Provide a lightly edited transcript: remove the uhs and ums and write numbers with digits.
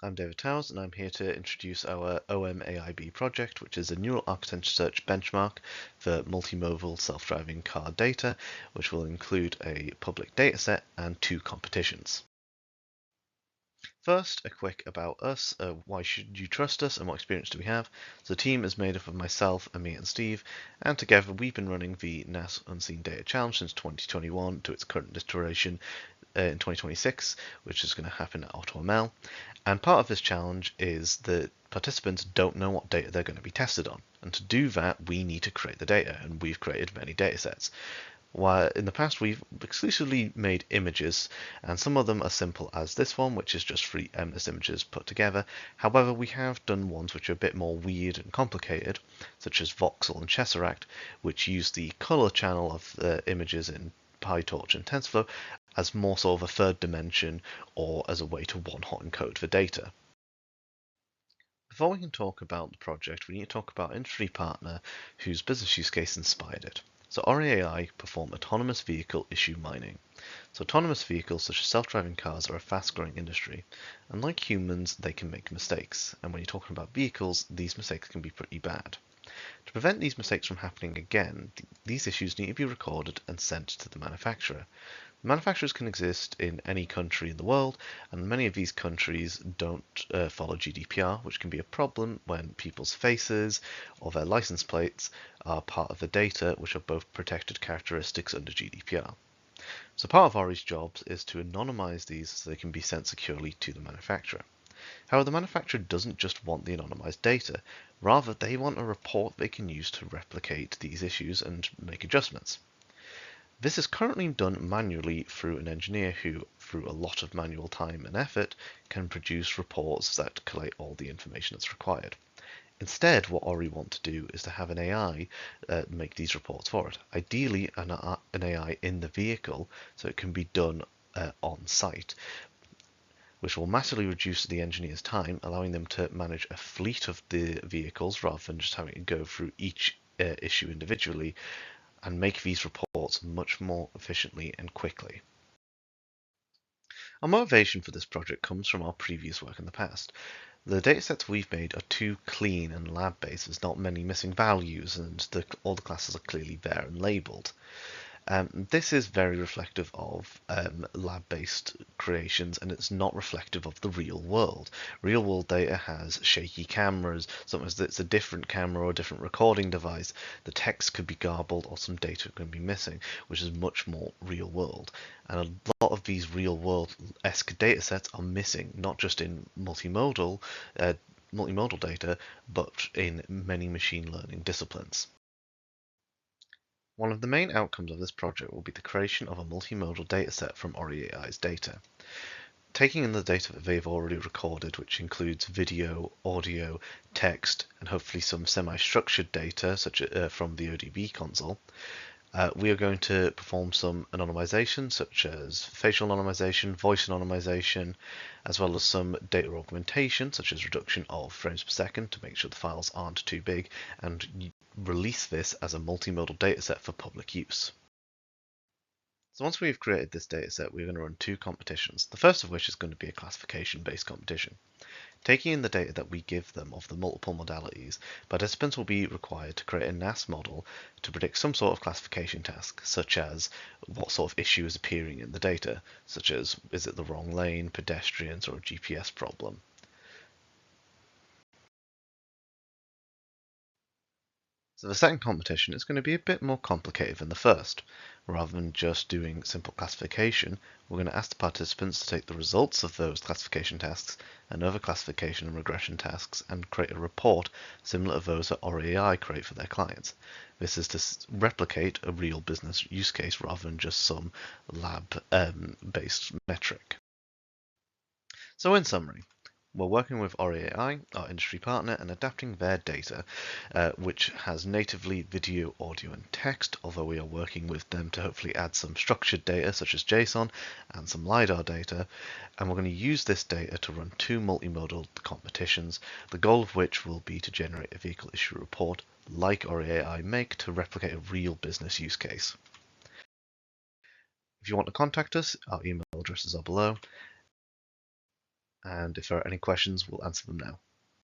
I'm David Towers, and I'm here to introduce our OM-AIB project, which is a neural architecture search benchmark for multimodal self-driving car data, which will include a public dataset and 2 competitions. First, a quick about us. Why should you trust us and what experience do we have? So the team is made up of myself, Amit and Steve, and together we've been running the NAS Unseen Data Challenge since 2021 to its current iteration in 2026, which is going to happen at AutoML. And part of this challenge is that participants don't know what data they're going to be tested on. And to do that, we need to create the data, and we've created many datasets. While in the past we've exclusively made images, and some of them are simple as this one, which is just 3 endless images put together. However, we have done ones which are a bit more weird and complicated, such as Voxel and Tesseract, which use the color channel of the images in PyTorch and TensorFlow as more sort of a third dimension or as a way to one-hot encode the data. Before we can talk about the project, we need to talk about an industry partner whose business use case inspired it. So ORI.AI perform autonomous vehicle issue mining. So autonomous vehicles such as self-driving cars are a fast-growing industry. And like humans, they can make mistakes. And when you're talking about vehicles, these mistakes can be pretty bad. To prevent these mistakes from happening again, these issues need to be recorded and sent to the manufacturer. Manufacturers can exist in any country in the world, and many of these countries don't follow GDPR, which can be a problem when people's faces or their license plates are part of the data, which are both protected characteristics under GDPR. So part of ORI's jobs is to anonymize these so they can be sent securely to the manufacturer. However, the manufacturer doesn't just want the anonymized data, rather they want a report they can use to replicate these issues and make adjustments. This is currently done manually through an engineer who, through a lot of manual time and effort, can produce reports that collate all the information that's required. Instead, what ORI want to do is to have an AI make these reports for it. Ideally, an AI in the vehicle, so it can be done on site, which will massively reduce the engineer's time, allowing them to manage a fleet of the vehicles rather than just having to go through each issue individually, and make these reports much more efficiently and quickly. Our motivation for this project comes from our previous work in the past. The datasets we've made are too clean and lab-based. There's not many missing values, and all the classes are clearly there and labeled. This is very reflective of lab-based creations, and it's not reflective of the real world. Real world data has shaky cameras, sometimes it's a different camera or a different recording device, the text could be garbled or some data can be missing, which is much more real world. And a lot of these real world-esque datasets are missing, not just in multimodal data, but in many machine learning disciplines. One of the main outcomes of this project will be the creation of a multimodal dataset from ORI.AI's data. Taking in the data that they've already recorded, which includes video, audio, text, and hopefully some semi-structured data such as from the ODB console, we are going to perform some anonymization, such as facial anonymization, voice anonymization, as well as some data augmentation, such as reduction of frames per second to make sure the files aren't too big, and release this as a multimodal dataset for public use. So once we've created this dataset, we're going to run 2 competitions, the first of which is going to be a classification-based competition. Taking in the data that we give them of the multiple modalities, participants will be required to create a NAS model to predict some sort of classification task, such as what sort of issue is appearing in the data, such as is it the wrong lane, pedestrians, or a GPS problem. So the second competition is going to be a bit more complicated than the first. Rather than just doing simple classification, we're going to ask the participants to take the results of those classification tasks and other classification and regression tasks and create a report similar to those that ORI.AI create for their clients. This is to replicate a real business use case rather than just some lab-based metric. So in summary, we're working with ORI.AI, our industry partner, and adapting their data, which has natively video, audio, and text, although we are working with them to hopefully add some structured data, such as JSON, and some LiDAR data, and we're going to use this data to run 2 multimodal competitions, the goal of which will be to generate a vehicle issue report, like ORI.AI make, to replicate a real business use case. If you want to contact us, our email addresses are below. and if there are any questions, we'll answer them now.